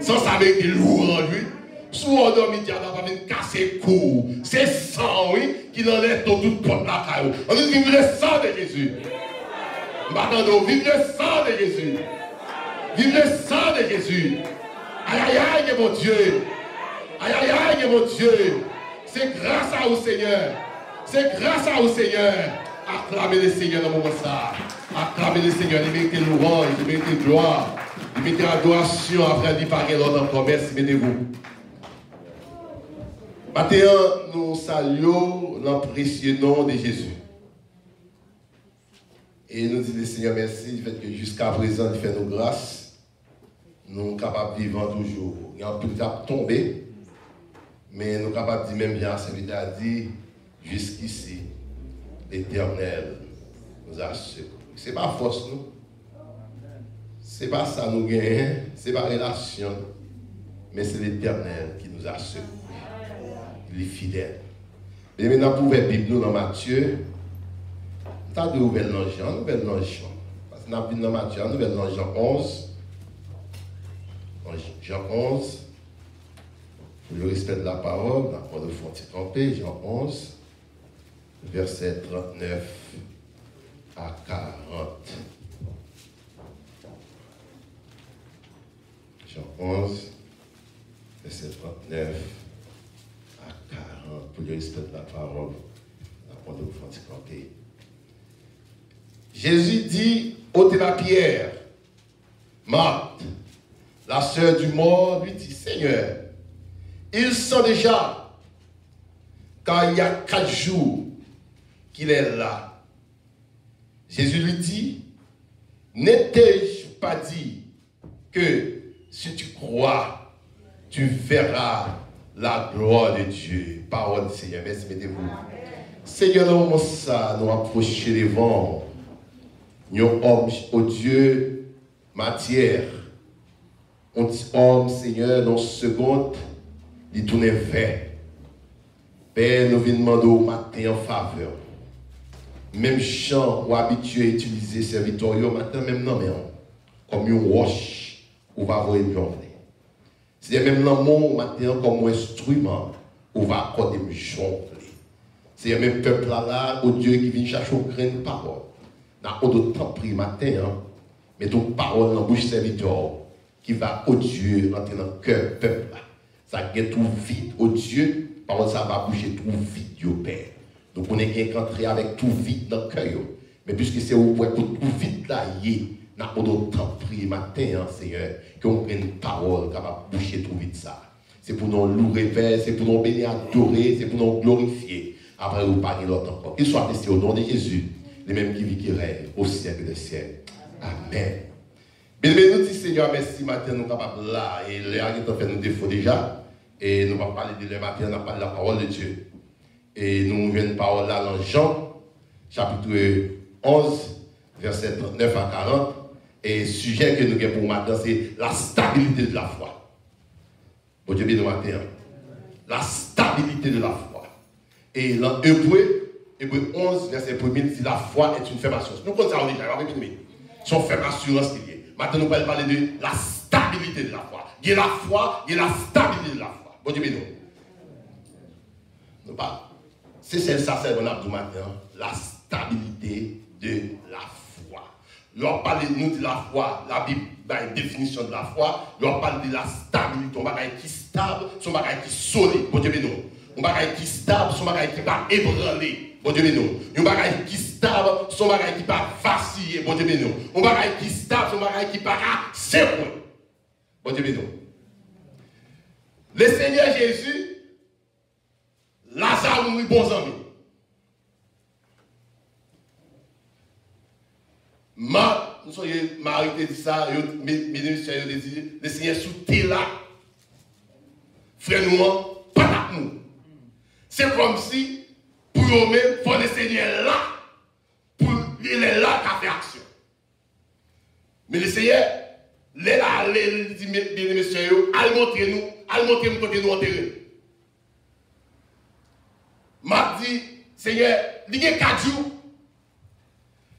Sans ça, avec des lourds en lui. Sous on dormi, il va venir casser cou. C'est sang, oui, qui enlève toute porte la caillou. On dit vive le sang de Jésus. Maintenant, vive le sang de Jésus. Vive le sang de Jésus. Aïe, aïe, aïe, mon Dieu. Aïe, aïe, aïe, mon Dieu. C'est grâce à vous, Seigneur. C'est grâce à vous, Seigneur. Acclamez le Seigneur dans le moment ça. Acclamez le Seigneur. Il mérite louange, il mérite gloire. Il mérite adoration après d'y parler l'autre encore. Merci, mettez-vous. Maintenant, nous saluons le précieux nom de Jésus. Et nous disons, Seigneur, merci du fait que jusqu'à présent, il fait nos grâces. Nous sommes capables de vivre toujours. Il y a un peu de tomber. Mais nous sommes capables de dire, même bien, serviteur a dit, jusqu'ici, l'Éternel nous a secourus. Ce n'est pas force, nous. Ce n'est pas ça nous gagnons, ce n'est pas relation. Mais c'est l'Éternel qui nous a secourus. Il est fidèle. Et maintenant, pour ouvrir la Bible, nous, dans Matthieu, nous avons ouvert dans Jean, nous ouvert dans Jean. Parce que nous avons vu dans Matthieu, nous ouvert dans Jean 11. Jean 11. Pour le respect de la parole, on le faut camper, Jean 11, verset 39 à 40. Jean 11, verset 39 à 40. Pour le respect de la parole, on le faut camper. Jésus dit, ôtez la pierre. Marthe, la sœur du mort, lui dit, Seigneur, il sent déjà, car il y a 4 jours qu'il est là. Jésus lui dit, n'ai-je pas dit que si tu crois, tu verras la gloire de Dieu. Parole du Seigneur. Merci, mettez-vous. Seigneur, nous ça, nous approcher devant. Nous homme au Dieu, matière. On dit homme, Seigneur, dans seconde. Il tourne vers. Père, nous venons demander au matin en faveur. Même chant ou habitué à utiliser serviteur au matin, même non, mais comme une roche, on va voir une journée. C'est même l'amour au matin comme un instrument, on va accorder une journée. C'est même peuple là, au Dieu qui vient chercher au grain de parole. N'a pas d'autant pris matin, mais ton parole dans la bouche serviteur qui va au Dieu entrer dans le cœur peuple là. Ça gagne tout vite au Dieu, parole ça va bouger tout vite, au Père. Donc on est qu'entré avec tout vite dans le cœur. Mais puisque c'est au point que tout vite là, n'a pas d'autant prier matin, Seigneur, qu'on prenne une parole capable de bouger tout vite ça. C'est pour nous louer, c'est pour nous bénir, adorer, c'est pour nous glorifier. Après, vous parlez l'autre encore. Qu'il soit testé au nom de Jésus, les mêmes qui vivent, qui règnent au siècle des siècles. Amen. Bien, nous disons, Seigneur, merci, matin, nous sommes capables là, et l'air qui fait nos défauts déjà, et nous allons parler de le matin, nous allons parler de la parole de Dieu. Et nous venons une parole là dans Jean, chapitre 11, verset 39 à 40, et le sujet que nous avons pour matin, c'est la stabilité de la foi. Bon Dieu, bien, nous matin, la stabilité de la foi. Et dans Hébreu 11, verset 1, dit la foi est une ferme assurance. Nous connaissons ça déjà, on va répéter. Son ferme assurance qui est. Maintenant, nous allons parler de la stabilité de la foi. Il y a la foi, il y a la stabilité de la foi. Bon Dieu, bien, nous parlons. C'est ça, c'est le du matin, la stabilité de la foi. L'on parle de nous de la foi, la Bible a une définition de la foi. L'on parle de la stabilité, on va dire qui est stable, son bagage qui est solide. Bon Dieu, bien, on va dire qui est stable, son bagage qui va ébranler. Bon Dieu, bien, on va dire qui est stable, son bagage qui va vaciller. Bon Dieu, bien, on va dire qui est stable, son bagage qui va s'ébranler. Bon Dieu, bien, le Seigneur Jésus, Lazare nous bons amis. Nous sommes Marie qui dit ça, mesdames et messieurs, le Seigneur sous terre là, frère nous, pas nous. C'est comme si, pour eux-mêmes, pour le Seigneur là, pour il est là qui a fait action. Mais le Seigneur, il est là, il dit, mesdames et messieurs, allez montrer nous côté nous enterrer. M'a dit, Seigneur, il y a 4 jours,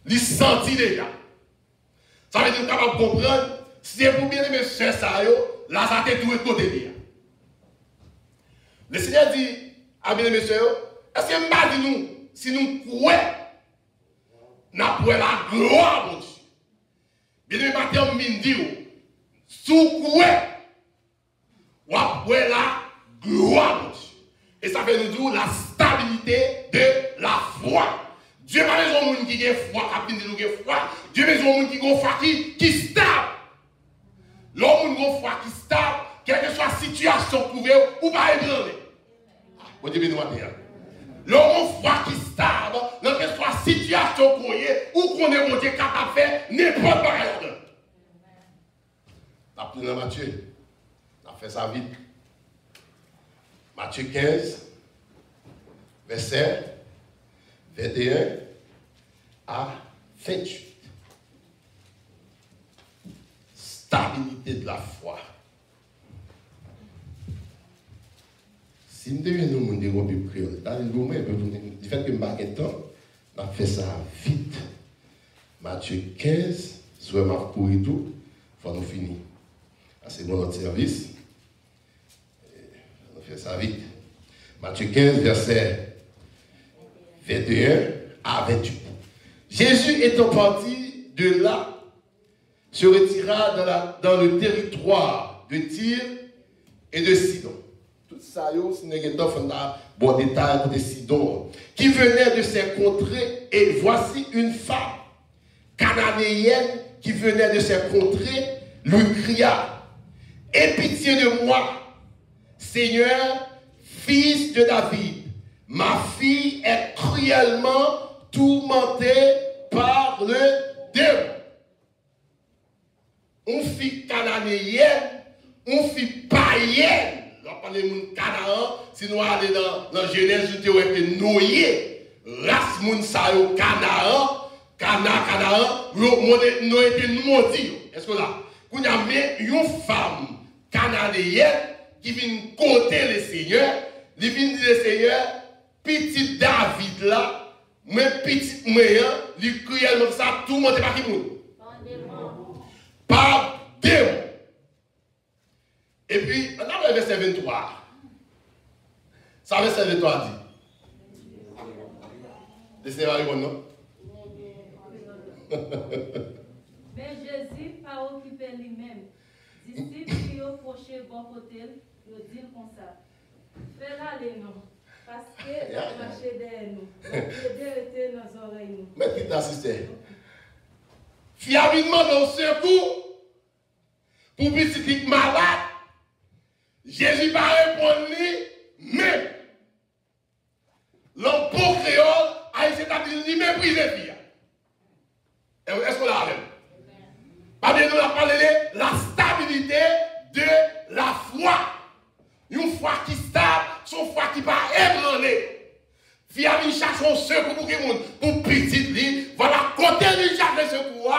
il senti déjà. Ça veut dire qu'on est capable de comprendre, si c'est pour bien aimer ce ça, Lazare était tout de côté. Le Seigneur dit à bien messieurs, est-ce que m'a dit nous, si nous croyons, nous avons la gloire de Dieu. Bien aimé, matin, je dis, si vous croyez, vous avez la gloire de Dieu. Et ça fait nous dire la stabilité de la foi. Dieu n'a pas besoin de monde qui a foi, qui a foi. Dieu a besoin de monde qui a foi qui est stable. L'homme qui a foi qui est stable, quelle que soit la situation trouvée, ou pas ébranler. Bon Dieu, nous matin. L'homme foi qui est stable, quelle que soit la situation qu'on est, ou qu'on est bon Dieu capable de faire n'importe quoi. La plus dans Matthieu, on a fait ça vite. Matthieu 15, verset 21 à 28. Stabilité de la foi. Si nous devenons monde de Bible créole, du fait que je marque un temps, on a fait ça vite. Matthieu 15, soit ma pour et tout, il faut nous finir. C'est bon notre service. On fait ça vite. Matthieu 15, verset 21 à 28. Jésus étant parti de là, se retira dans le territoire de Tyr et de Sidon. Tout ça, c'est un bon détail de Sidon, qui venait de ces contrées, et voici une femme cananéenne qui venait de ces contrées, lui cria: aie pitié de moi, Seigneur, fils de David. Ma fille est cruellement tourmentée par le démon. Une fille cananéenne, une fille païenne. On parle de Canaan, si nous allons dans Genèse, nous avons noyé. Race Mounsayo, Canaan, nous été maudits. Est-ce que là, nous avons une femme cananéenne qui vient côté le Seigneur, qui vient dire le Seigneur, petit David là, mais petit moyen, lui cruellement ça, tout le monde est pas qui monde. Par démon. Et puis, on a le verset 23. Ça, verset 23 dit. Le Seigneur va répondre, non? Mais Jésus, pas occupé lui-même. Disciples qui ont approché bon côté, ils disent comme ça. Fais-la les noms, parce que ça marche derrière nous. L'aider dans nos oreilles. Mais qui t'assistait? Fiablement dans le secours, pour petit malade, Jésus va répondre même. L'homme pour créole a essayé de mépriser la fille. Est-ce qu'on l'a même? Parce que nous avons parlé de la stabilité de la foi. Une foi qui est stable, son foi qui va ébranler. Fiable cherche un secours pour tout le monde, pour petit lit. Voilà, côté de cherche le secours.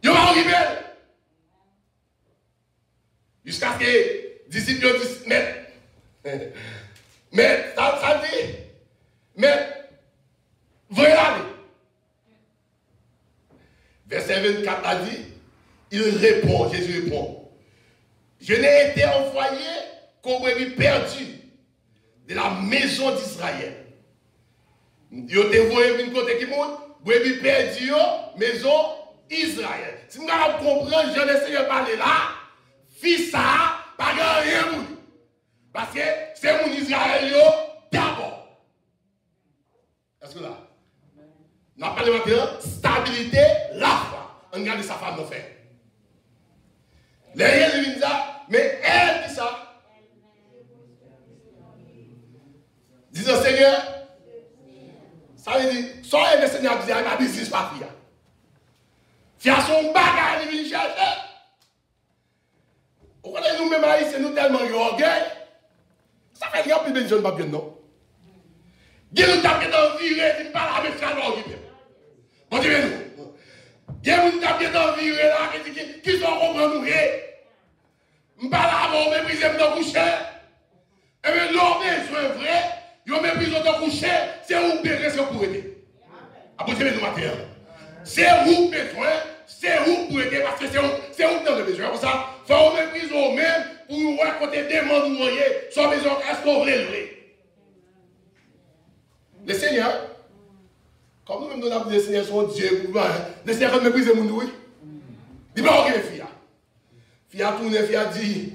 Il va arriver. Jusqu'à ce que les disciples disent, mais ça dit, mais voyez aller. Verset 24 a dit, il répond, Jésus répond, je n'ai été envoyé qu'au brebis perdu de la maison d'Israël. Yo te voyé une côté qui monte, brebis perdu, maison Israël. Si nous comprenons, je ne sais pas parler là, fils ça, pas rien. Parce que c'est mon Israël d'abord. Est-ce que là? Nous avons parlé maintenant stabilité, la foi. On regarde sa femme nous fait. Les rien lui ça, mais elle dit ça. Disons Seigneur, ça veut dire, soyez le Seigneur dit, ma business pas fia. Fia son bagage, il vient chercher. Vous connaissez nous-mêmes haïtiens, nous tellement orgueil. Ça fait rien plus de jeunes pas bien, non? Dieu nous tape dans le viré, il parle avec ça, non? Bon Dieu, nous. Dieu nous tape dans le viré, là, qui sont comprendre nous. Je parle avant, mépriser dans le coucher. Et bien, l'homme est vrai, il méprise dans le coucher, c'est où besoin pour aider. Ah, bon Dieu, nous matin. C'est où besoin, c'est où pour aider, parce que c'est où dans le besoin. Pour ça, il faut mépriser vous-même pour nous raconter des mots nous voyez, sans besoin, est-ce qu'on veut lever. Le Seigneur, comme nous-mêmes nous avons dit, le Seigneur, son Dieu, le Seigneur méprise mon oui. Il va regarder fille. Fille a tourné, fille a dit,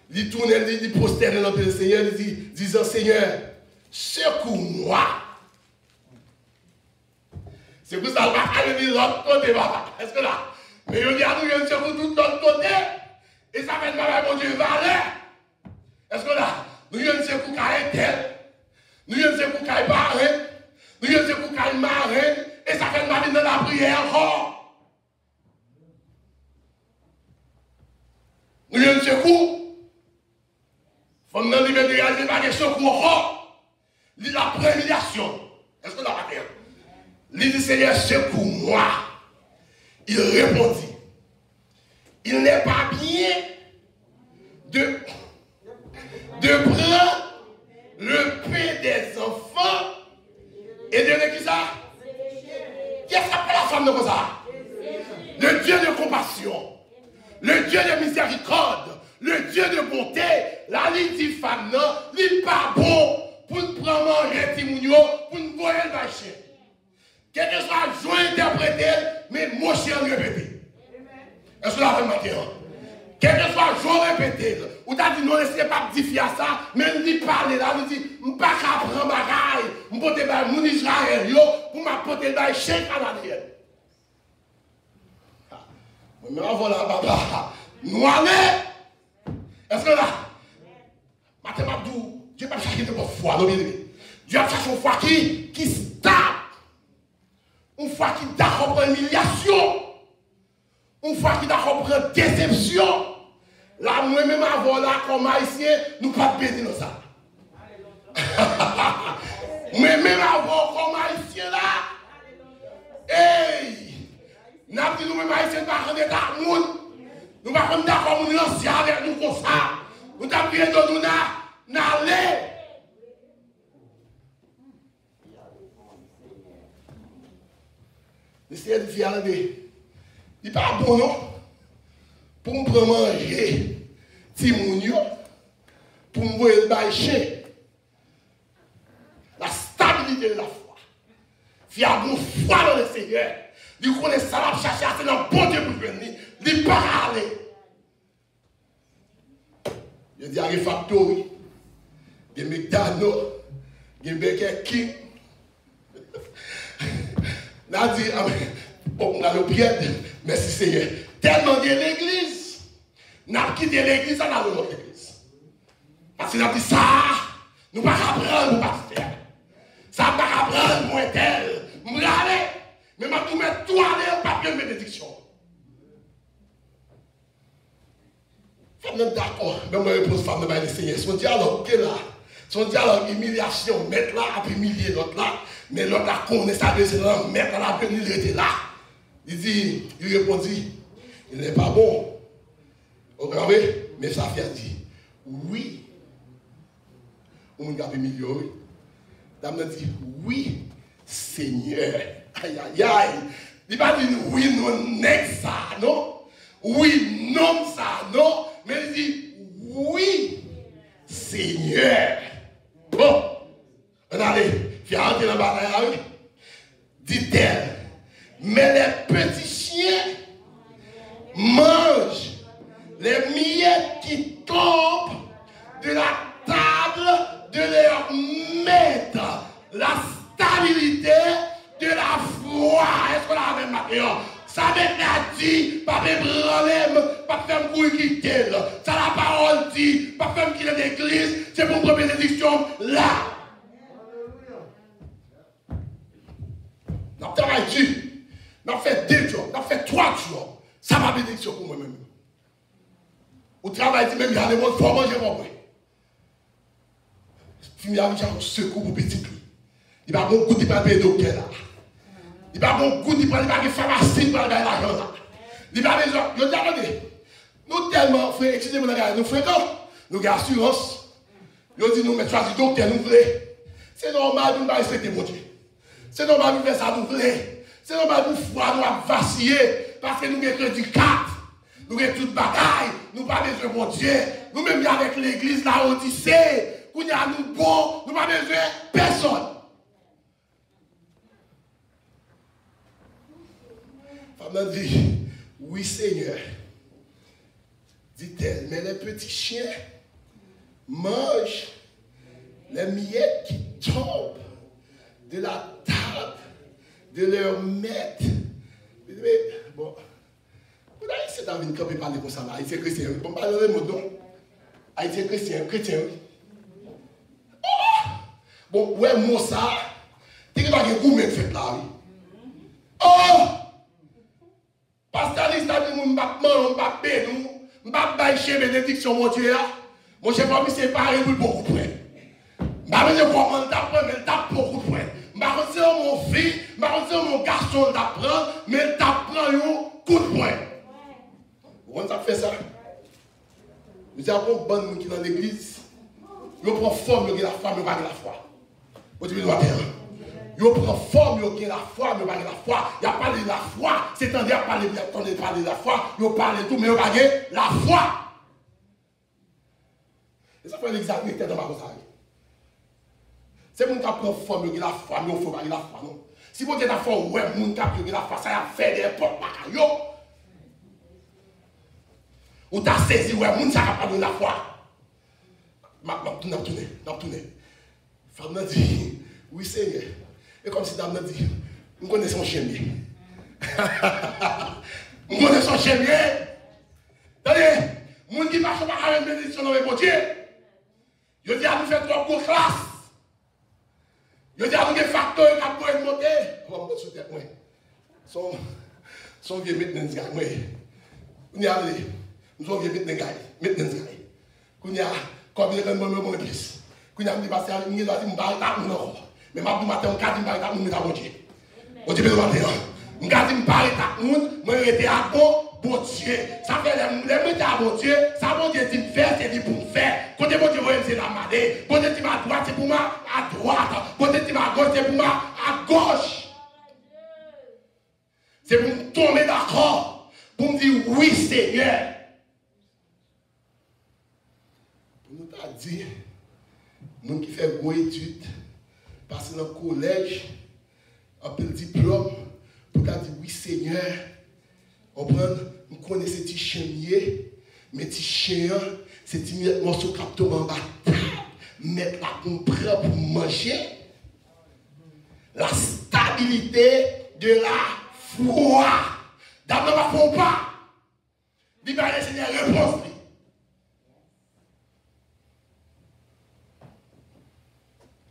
il tourne, il prosterne dans le Seigneur, il dit, disant Seigneur, secoue-moi. C'est pour ça qu'on va aller de l'autre côté, papa. Est-ce que là? Mais il y a nous, il y a un secours tout de l'autre côté. Et ça fait mal, mon Dieu, valeur. Est-ce que là? Nous y a un secours qui est tel. Nous y a un secours qui est barré. Nous y a un secours qui est marré. Et ça fait mal dans la prière encore. Nous y a un secours. Faut nous dire de réaliser pas des secours encore. La prémiliation. Est-ce que là, va faire? Il dit, Seigneur, secoue-moi. Il répondit, il n'est pas bien de prendre le pain des enfants et de donner qui ça? Qui est-ce qu'appelle la femme de ça? Le Dieu de compassion, le Dieu de miséricorde, le Dieu de bonté. La ligne dit femme, non, il n'est pas bon pour nous prendre manger Timounio, pour nous voir le vacher. Quel que soit le joint interprété, mais mon chien répété. Est-ce que vous l'avez matin? Quel que soit le joint répété, ou t'as dit non, laissez pas dire ça, mais il dit parler là, il dit, je ne peux pas prendre ma raille, je peux pas mon Israël, pour m'apporter le chien canadien. Mais avant là, papa, nous allons. Est-ce que là, Mathématou, Dieu n'a pas cherché de bonne foi, non, bien aimé. Dieu a cherché une foi qui stable. Une fois qui d'accord pour humiliation, une fois qui d'accord pour déception, là, moi-même avant là, comme haïtien, nous ne pas bénir dans ça. Moi-même avant comme haïtien là, hey, nous avons dit nous-mêmes haïtiens, nous ne pas d'accord monde, nous ne pas d'accord monde l'ancien avec nous comme ça. Nous avons dit nous n'allons. Le Seigneur dit, il n'est pas bon, non? Pour me prendre manger, Timounio, pour me voir le bail. La stabilité de la foi. Il y a bon foi dans le Seigneur. Il connaît ça, il cherche à dans le bon Dieu pour venir. Il ne peut pas aller. Il dit, il y a des factories, des McDonald's, des Burger King. N'a dit, on a le pied, merci Seigneur. Tellement de l'église, n'a quitté l'église, on a l'autre église. Parce qu'il a dit ça, nous ne pouvons pas apprendre, nous pasteur. Ça ne peut pas apprendre, moi tel. Je vais aller, mais je vais mettre tout aller, pas de bénédiction. Femme d'accord, mais moi je pose femme de Seigneur. Son dialogue est là. Son dialogue, humiliation, mettre là, après humilier l'autre là. Mais l'autre là connaît sa descendance, mettre là, après il était là. Il répondit, il n'est pas bon. Vous comprenez? Mais ça fait dit, oui. On a humilié. Dame dit, oui, Seigneur. Aïe, aïe, aïe. Il va dire, oui, non, n'est ça, non? Oui, non, ça, non? Mais il dit, oui, Seigneur. Bon, on allait, viens rentrer dans la bataille. Dit-elle, mais les petits chiens mangent les miettes qui tombent de la table de leur maître. La stabilité de la foi. Est-ce qu'on a même maintenant? Ça m'a dit, pas me branler, pas faire me courir quitter. Ça la parole dit, pas faire me quitter l'église, c'est pour prendre bénédiction là. Nous avons travaillé, nous avons fait 2 jours, nous avons fait 3 jours. Ça va bénédiction pour moi-même. Au travail, même il y a des gens qui font manger pour moi. Il y a un secours pour petit. Il va bon goût, il va payer docteur là. Il va bon goût, il va payer pharmacie, il va payer l'argent là. Il va payer, je dis, attendez, nous tellement, frère, excusez-moi, nous fréquents, nous avons assurance. Je dis, nous, mais choisir docteur, nous voulons. C'est normal, nous ne respecter mon Dieu. C'est normal, nous faire ça, nous voulons. C'est normal, nous foi, nous vaciller. parce que nous avons du 4. Nous avons toute bataille. Nous n'avons pas besoin de mon Dieu. Nous-mêmes avec l'église, la Odyssée, nous sommes bons, nous n'avons pas besoin de personne. Femme dit, oui Seigneur. Dit-elle, mais les petits chiens mangent les miettes qui tombent de la table de leur maître. Mais bon, vous avez c'est David qui peut parler comme ça, Haïtien chrétien. Bon, parler de mots donc. Haïtien chrétien. Oh! Bon, ouais, moi ça, tu n'as pas de goût, mais fait là, oui. Oh! Pasteur Liste a dit, je ne vais pas manger, je ne vais pas payer, je ne vais pas bailler bénédiction, mon Dieu. Mon chef, je ne sais pas, il y a beaucoup de points. Je ne sais pas comment il tape, mais il tape beaucoup de points. Je ne sais pas mon fils, je ne sais pas mon garçon d'apprendre, mais il tape un coup de poing. Vous avez fait ça? Vous avez un bon monde qui est dans l'église. Vous prend forme, vous avez la foi, mais vous n'avez pas la foi. Vous devez le voir. Vous prend forme, vous avez la foi, mais vous n'avez pas la foi. Il y a parlé de la foi. C'est-à-dire, il y a parlé de la foi. Vous parlez de tout, mais vous n'avez pas la foi. Et ça fait l'examen qui est dans ma rosaille. C'est mon qui prend forme, vous avez la foi, mais vous n'avez pas la foi. Non. Si vous avez la foi, ouais, mon qui a la foi, ça a fait des portes. Ou t'as saisi, ouais, moun ça a pas de la foi. M'a tourné. Femme a dit, oui Seigneur. Et comme si dame a dit, nous connaissons son chien. Nous connaissons son chien. Attendez, moun qui marche pas avec une bénédiction dans le Dieu. Je dis à nous faire trois cours classe. Je dis à nous des facteurs qui peuvent monter. On va me sauter, moi. Son vieux maintenant, moi. On y a allé. Nous avons mis des gars. Quand il y a comme il y a un moment de plus. Quand il y a un passé, il y a un bail encore. Mais ma du matin, on garde un bail à mon Dieu. On dit le matin. On garde un bail à mon, moi j'étais à bon Dieu. Ça fait les mots à bon Dieu. Ça bon Dieu dit faire, c'est dit pour faire. Quand bon Dieu voit c'est la madé. Quand Dieu dit à droite, c'est pour moi à droite. Quand Dieu dit à gauche, c'est pour moi à gauche. C'est pour me tomber d'accord. Pour me dire oui Seigneur. Nous t'a dit, nous qui fait gros études, passer dans le collège, un peu de diplôme, pour dire oui Seigneur, on prend, nous connaissons ces petits chemiers, mais petits chiens, ces petits morceaux qui tombent en bas, mettre là qu'on prend pour manger, la stabilité de la foi. D'abord, ne font pas. Dis bien, le Seigneur, réponse.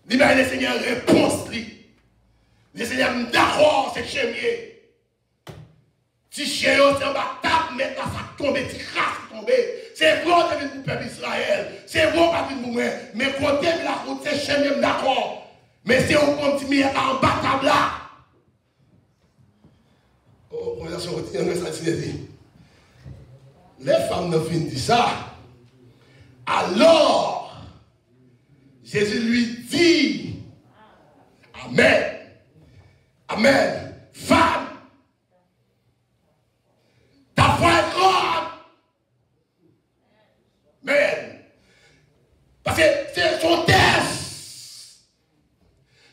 Dis bien, le Seigneur, réponse. Le Seigneur, d'accord, c'est chemier. Si chien, c'est en bas, tape, mais là, ça tombe, tu crasses, tombe. C'est vrai, c'est pour le peuple d'Israël. C'est vrai, pas pour moi. Mais côté de la route, c'est chemier, d'accord. Mais c'est au continue en bas, table là. Oh, on a sorti, on a sorti. Les femmes ne finissent dit ça. Alors, Jésus lui dit, Amen. Amen. Femme, ta foi est grande. Amen. Parce que c'est son test.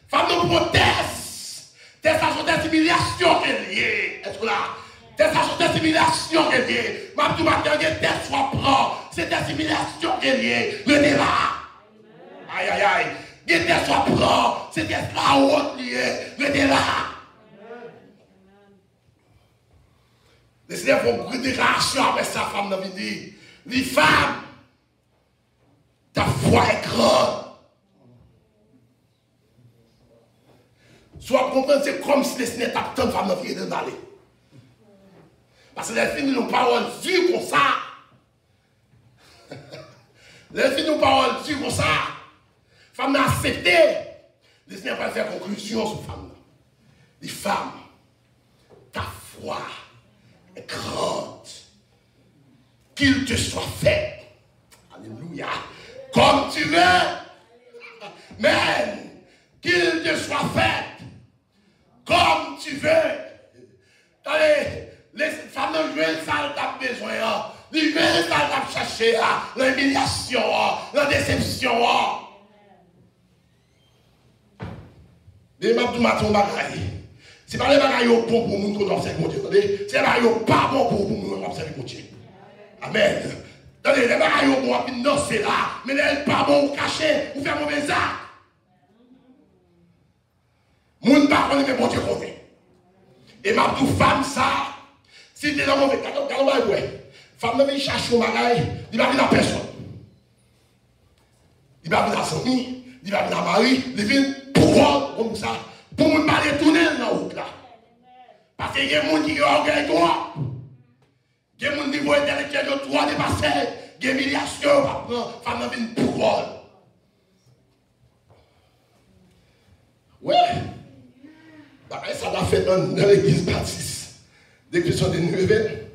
Femme nous proteste. Test à son test d'humiliation qu'elle est. Est-ce que là? Test à son test d'humiliation qu'elle est. Ma tout matin, il y a test soit prend. C'est test d'humiliation qu'elle est. Le débat. Aïe, aïe, aïe. Il y a test soit prend. C'est test la haute lié. Le débat. Les Seigneurs font une déclaration avec sa femme dans la vie. Les femmes, ta foi est grande. Soit comprendre, c'est comme si les Seigneurs tapent tant de femmes dans la vie d'aller. Parce que les filles n'ont pas rendu comme ça. Les filles n'ont pas rendu comme ça. Femmes n'ont accepté. Les Seigneurs vont faire conclusion sur femmes. Les femmes, ta foi est grande. Qu'il te soit fait. Alléluia. Comme tu veux. Amen. Qu'il te soit fait. Comme tu veux. Allez, Les femmes ne jouent ça, t'as besoin. Les jouent ça, t'as cherché. L'humiliation, la déception. Les matin bagaille. C'est pas les bagailles bon pour nous qu'on observe mon Dieu. C'est les bagailles pas bon pour nous qu'on observe mon Dieu. Amen. Les bagailles bon, puis non, c'est là. Mais les pas bon, caché, ou faire mauvais acte. Moun pas connaît, mais bon Dieu connaît. Et ma toute femme, ça, si tu es dans mon mauvais, femme ne vient chercher au bagaille, il va venir à personne. Il va venir à son ami, il va venir à Marie, il vient pour comme ça. Pour ne pas retourner dans la route là. Parce qu'il y a des gens qui ont orgueil droit. Il y a des gens qui ont intellectuel de droit dépassé. Il y a des humiliations. Femme vient pour. Oui. Ça l'a fait dans l'église baptiste. Dès que sont des nouvelles,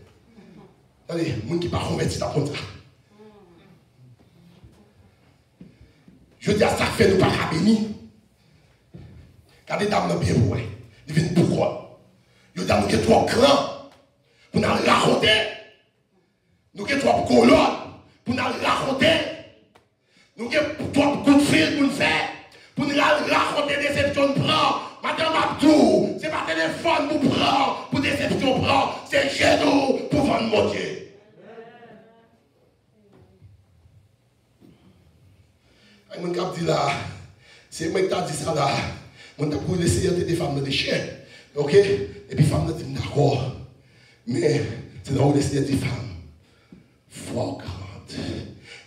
les gens qui ne sont pas convertis dans ça. Je dis à ça fait nous pas bénir. Quand les dames n'ont bien pour ils viennent pourquoi? Ils disent nous sommes trop grands pour nous raconter. Nous sommes trop colonnes pour nous raconter. Nous sommes trop coups de fil pour nous faire. Pour nous raconter des déceptions de prendre. Madame Abdou, ce n'est pas téléphone pour prendre, pour déception prendre. C'est chez nous pour vendre mon Dieu. Mon cap dit là, c'est moi qui t'a dit ça là. On t'a pour laisser des femmes dans des chiens. Ok? Et puis les femmes disent d'accord. Mais c'est là où laisser des femmes. Foi grande.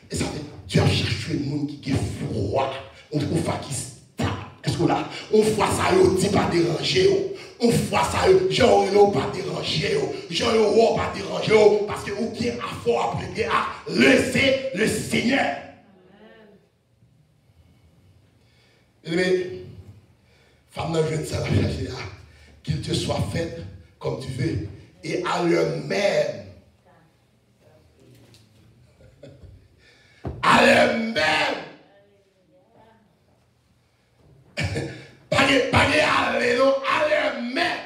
Et ça fait, tu as cherché un monde qui est froid. On trouve pas qui stable. Est-ce que là, on voit ça, on dit pas déranger. On voit ça, genre, on pas déranger. Genre, on pas déranger. Parce que vous qui a fort appliqué à laisser le Seigneur. Mais, femme n'a jeune ça, qu'il te soit fait comme tu veux, et à l'heure même. À l'heure même. Pas de aller, non, à l'heure même.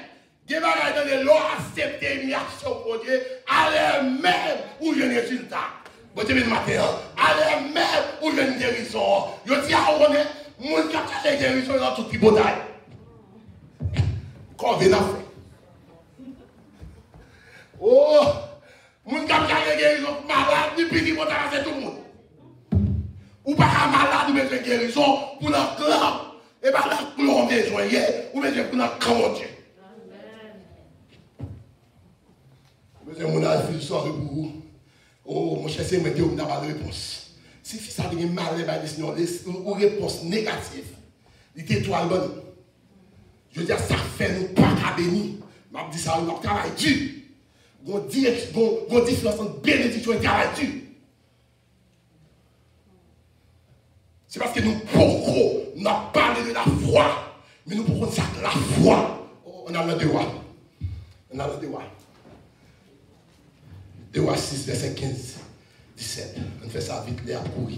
Dieu va donner l'eau, accepter une action pour Dieu, à l'heure même où je n'ai résultat. Bon, tu veux le matin, à l'heure même où je n'ai guérison. Je dis à on est. Moun qui a fait des guérisons dans toute bataille. Qu'on vient faire. Oh, moun qui a fait des guérisons malade, depuis qu'il va c'est tout le monde. Ou pas malade, ou besoin de guérison pour notre clan. Et pas notre clan, on besoin ou besoin pour notre clan, mon Dieu. Besoin mon avis, soirée pour vous. Oh, mon cher, c'est moi qui vous n'a pas de réponse. Si ça devient mal, ou réponse négative, il était toi le bon. Je veux dire, ça fait nous pas qu'à bénir. Je dis ça, nous travail dur. On différence entre bénédiction et travail dur. C'est parce que nous pourquoi nous avons parlé de la foi, mais nous pourquoi ça la foi. On a le devoir. On a le devoir. 2 Rois 6, verset 15. 17. On fait ça vite, les à courir.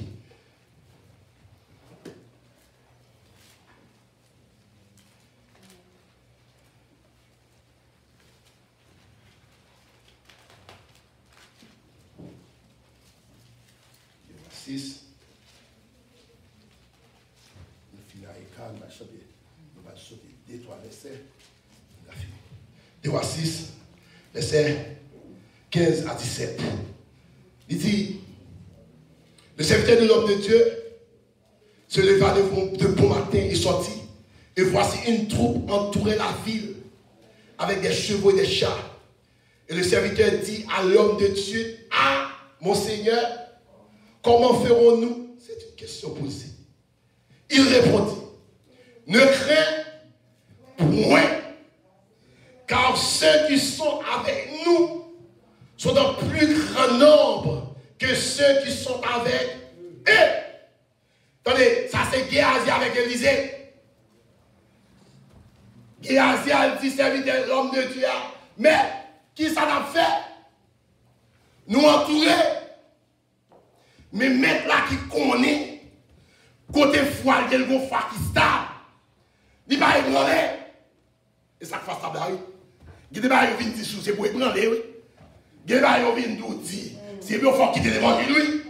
On finit avec calme, on va sauter 2-3 versets. On a fini. 2 Rois 6, verset 15 à 17. Il dit, le serviteur de l'homme de Dieu se leva de bon matin et sortit. Et voici une troupe entourait la ville avec des chevaux et des chats. Et le serviteur dit à l'homme de Dieu, ah, mon Seigneur, comment ferons-nous? C'est une question posée. Il répondit, ne crains point, car ceux qui sont avec nous sont d'un plus grand nombre que ceux qui sont avec eux. Attendez, ça c'est Géasi avec Élisée. Géasi a dit serviteur de l'homme de Dieu. Mais, qui ça a fait? Nous entourer. Mais mettre là qui connaît, côté foi, il y a le foi qui stable. Il va ébranler. Et ça fait ça, Il y a des gens qui viennent dire c'est pour prendre, oui. Il y a des gens qui viennent dire c'est pour faire quitter l'évangile, oui.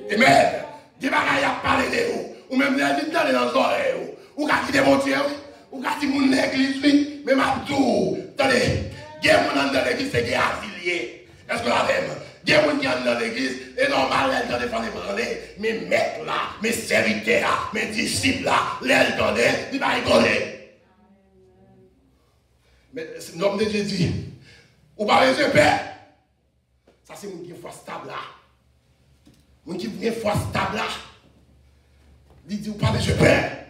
Et même, il y a des gens qui parlent de vous. Ou même des gens qui dans les oreilles. Ou qui quitter mon Dieu, oui. Ou qui dit mon l'église, oui. Même à tout. Attendez, il y a des gens dans l'église qui sont asiliés. Est-ce que la même? Il y a des gens qui sont dans l'église, et normal, elles sont défendus parler. Mes maîtres là, mes serviteurs là, mes disciples là, les connaissent, ils vont rigoler. Mais l'homme de Dieu dit, ou pas les père. Ça c'est mon qui est foi stable là. Mon qui est foi stable là. Il dit, ou pas les père.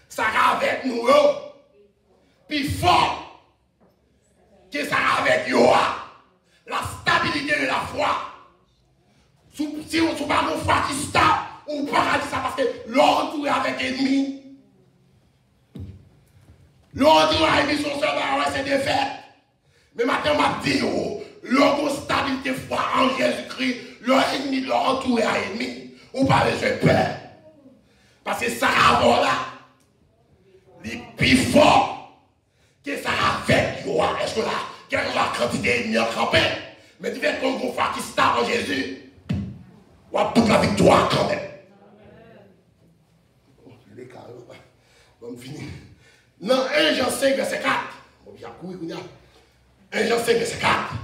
Ça va avec nous, puis fort que ça va avec nous. La stabilité de la foi. Si on n'a pas une foi qui stable, on ne peut pas dire ça parce que l'autre est avec l'ennemi. L'autre a mis son seul c'est défaite. Mais maintenant, je dis, l'autre stabilité foi en Jésus-Christ, leur ennemi, leur entouré à ennemi, ou pas besoin de peur. Parce que ça va là, il est plus fort que ça avec nous. Est-ce que là, quelle que soit la quantité d'ennemis en campé, mais tu fais qu'on foi qui stable en Jésus, ou à toute la victoire quand même. Les carrés, on va finir. Dans 1 Jean 5, verset 4. On vient courir, 1 Jean 5, verset 4.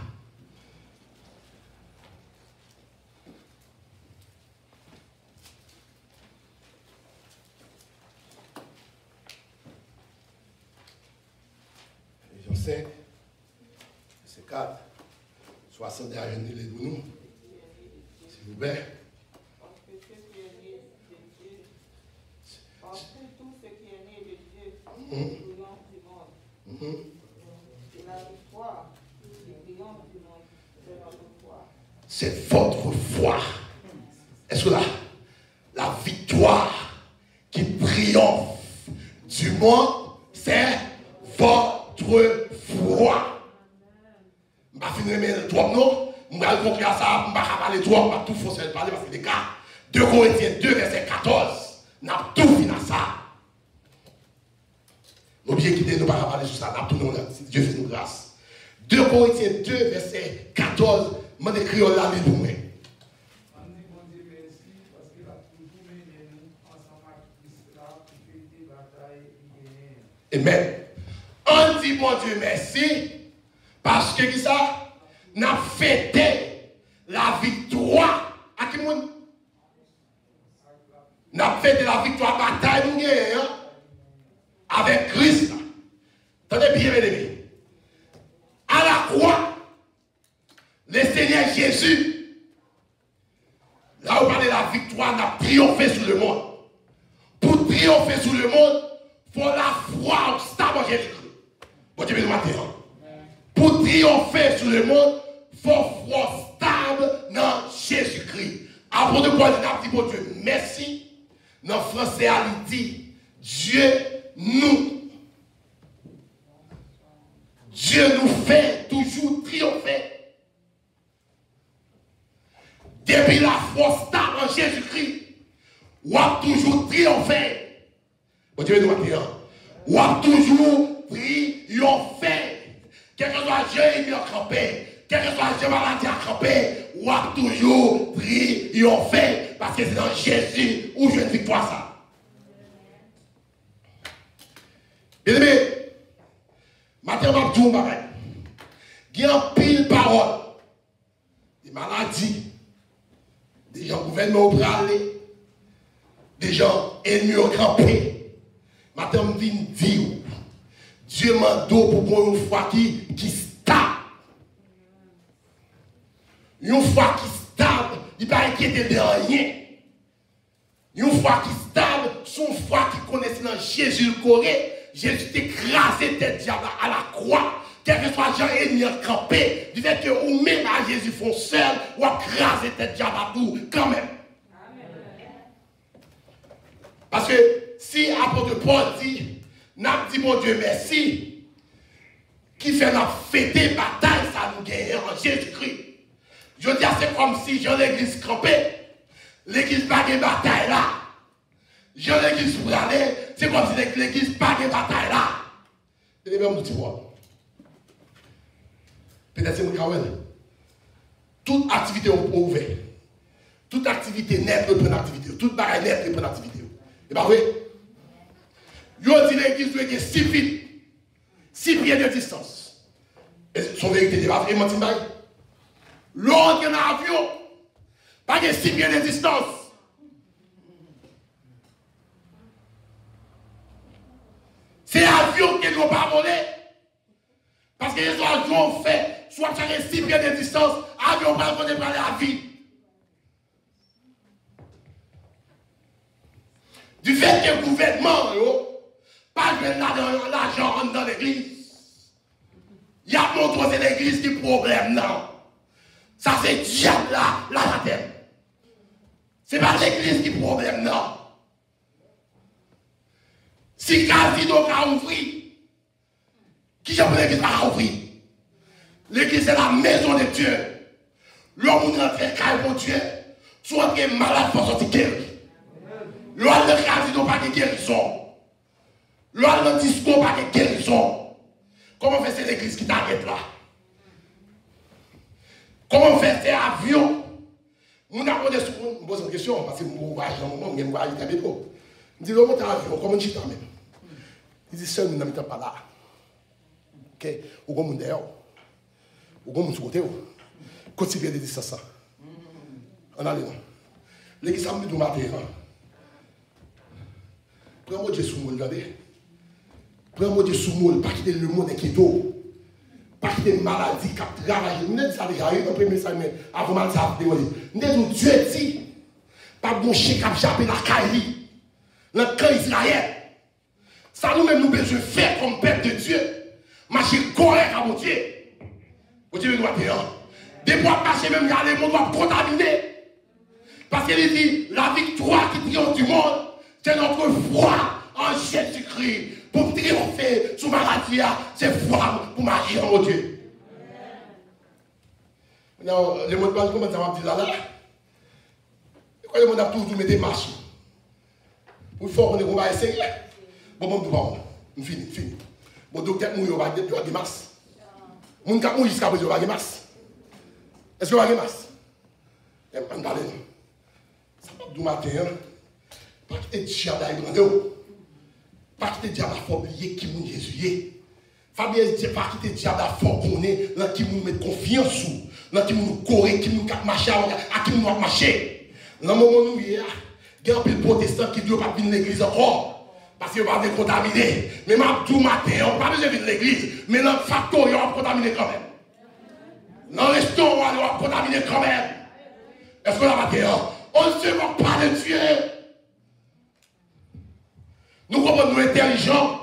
Jean 5, verset 4. 60 derrière nous, les nous. S'il vous plaît. Parce que tout ce qui est né de Dieu, triomphe du monde. C'est la foi, le triomphe du monde, c'est notre foi. C'est votre foi. Est-ce que là, la victoire qui triomphe du monde, c'est votre foi. Je ne vais pas finir mes trois non. Je vais rencontrer ça, je ne vais pas parler trois, je ne vais pas tout forcer parler parce que c'est des cas. 2 Corinthiens 2, verset 14. Nous avons tout fini à ça. N'oubliez quitter, nous ne pas parler sur ça, nous avons tout là, si Dieu fait nous grâce. 2 Corinthiens 2, verset 14, je vais écrire là, les nous. Amen. On dit mon Dieu merci parce que ça, nous avons fêté la victoire. À qui monde? Nous avons fêté la victoire bataille avec Christ. Attendez bien, mes amis. À la croix, le Seigneur Jésus, là où on parle de la victoire, n'a triomphé sur le monde. Pour triompher sur le monde, il faut la foi stable en Jésus-Christ. Bon Dieu, nous matin. Pour triompher sur le monde, il faut foi stable dans Jésus-Christ. Après de quoi il a dit, bon Dieu, merci. Dans le français, il dit, Dieu nous fait toujours triompher. Depuis la foi stable en Jésus-Christ, on a toujours triomphé. Bon Dieu, nous matin. On a toujours triompher. Quel que soit Dieu, il a campé. Quel que soit Dieu, maladie a campé. On a toujours triompher. Parce que c'est dans Jésus où je une victoire ça. Bien aimé, maintenant, je vais vous dire, il y a un pile parole. Des maladies, des gens gouvernement au parler, des gens ennemis au campé. Maintenant, je viens dire, Dieu m'a donné pour prendre une foi qui stable. Une foi qui stable, il ne va pas inquiéter de rien. Une foi qui stable, son foi qui connaissait dans Jésus le Corée. Jésus t'écrasé tête diable à la croix. Quel que soit Jean ennemi campé, du fait que ou même à Jésus font seul, ou à craser tête diable à tout, quand même. Amen. Parce que si apôtre Paul dit, n'a dit mon Dieu merci, qui fait la fêter bataille, ça nous gagne en Jésus-Christ. Je dis, c'est comme si j'ai l'église campée, l'église pas de bataille là. J'ai l'église pour aller, c'est comme si l'église pas de bataille là. Et même nous disons, Peut-être c'est mon cas. Toute activité ouverte. Toute activité nette peut prendre activité. Toute barrière nette peut prendre activité. C'est pas vrai? Yo dit l'église doit être 6 pieds. 6 pieds de distance. Et son vérité n'est pas vraiment timbaye. L'autre qui est dans l'avion, pas de 6 pieds de distance. C'est l'avion qui ne doit pas voler. Parce que les avions ont fait, soit chaque 6 pieds de distance, l'avion ne va pas voler par la vie. Du fait que le gouvernement, pas de l'argent dans l'église. Il y a montré c'est l'église qui problème, non. Ça c'est diable là, la terre. C'est pas l'église qui problème, non. Si Casino a ouvert, qui j'ai pour l'église a ouvert? L'église c'est la maison de Dieu. L'homme rentre calme pour Dieu, soit qu'il est malade pour sortir guéri. L'homme de Casino pas de guérison. L'homme de discours pas de guérison. Comment fait cette église qui t'arrête là? Comment fait cet avion? Je me pose une question, parce que je voyage dans mon monde, je voyage dans le métro. Je dis, l'homme est avion, comment tu t'en même? Il dit, seul, nous n'habitons pas là. Ok? Ou comme on est dehors. Ou comme on est côté. Continuez de dire ça. On a les noms. L'église a mis du matin. Prends-moi Dieu sous moi, regardez. Prends-moi Dieu sous moi, pas quitter le monde qui est d'eau. Pas quitter une maladie qui a travaillé. Nous ne savons pas, nous premier ça, mais avant mal ça, nous disons Dieu dit, pas bon chien qui a jappé la Kaili, le camp Israël. Ça nous-mêmes nous besoin faire comme peuple de Dieu. Marcher correct à mon Dieu. Mon Dieu, nous doit faire. Des fois, marcher même, il y a les mondes contaminés. Parce qu'il dit, la victoire qui triomphe du monde, c'est notre foi en Jésus-Christ. Pour triompher sous maladie, c'est foi pour marcher en mon Dieu. Maintenant, le monde parle comment ça va dire là. Quand le monde a toujours mis des marches. Pour faire qu'on va essayer. Bon, fini. Bon, docteur, nous, va des masses. Mon cap, nous, jusqu'à présent, va des masses. Est-ce que va des masses? On parle. Ça va du matin. Pas que tu es diable à Ibrahim. Pas que tu es diable à oublier qui nous Jésus. Pas que tu es diable à faire connaître, là qui nous met confiance sous, là qui nous corrige, qui nous marche, à qui nous marcher. Dans le moment où il y a un peu de protestants qui ne doivent pas venir de l'église encore. Parce qu'ils ne vont pas contaminer. Mais tout matin, on ne va pas besoin de venir de l'église. Mais dans le facteur, ils vont contaminer quand même. Dans le restaurant, ils vont contaminer quand même. Est-ce qu'on a matin? On ne se moque pas de Dieu. Nous comprenons, nous intelligents.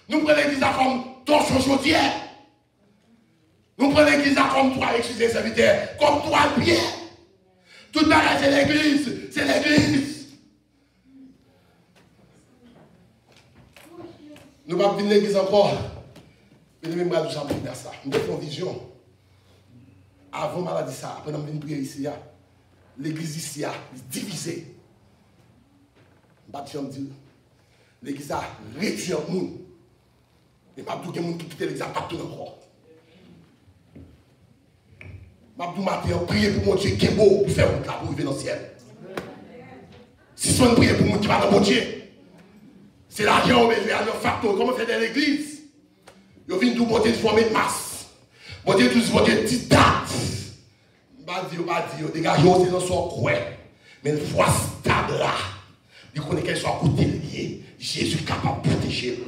Nous prenons l'église comme torchon chaudière. Nous prenons l'église comme toi, excusez les serviteurs, comme toi le pied. Tout le monde, c'est l'église. C'est l'église. Nous ne pouvons pas venir l'église encore. Mais nous ne pouvons pas faire ça. Nous avons une vision. Avant maladie, ça, après nous avons prier ici, l'église ici est divisée. Je vais dire, l'église a réduit en monde. Et je vais dire que les gens qui quittent l'église n'ont pas tout encore. Je vais prier pour mon Dieu qui est beau pour faire un cas pour arriver dans le ciel. Si c'est une prière pour mon qui va dans mon Dieu, c'est l'argent au besoin, le facteur. Comment faire dans l'église? Ils viennent tout monter de former de masse. Monter tout monter de petites dates. Je vais dire, dégagez, c'est dans son coin. Mais une fois stable là, il connaît qu'elle soit à côté lié. Jésus est capable de protéger.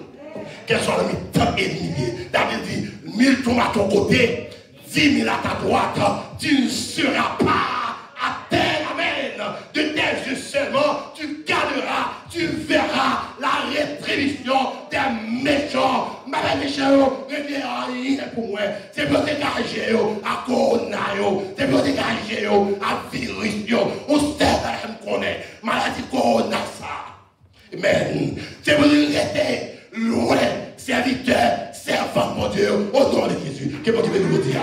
Qu'elle soit dans mes temps ennemis. David dit, 1000 tombent à ton côté, 10 000 à ta droite. Tu ne seras pas à terre. Amen. De tes yeux seulement, tu garderas, tu verras la rétribution des méchants. Mais les méchants ne verront rien pour moi. C'est pour dégager à corona, c'est pour dégager à virus. On sait qu'on connaît. Maladie corona, ça. Amen. C'est pour rester loin, serviteur, servant, mon Dieu, au nom de Jésus. Que mon Dieu vous dire.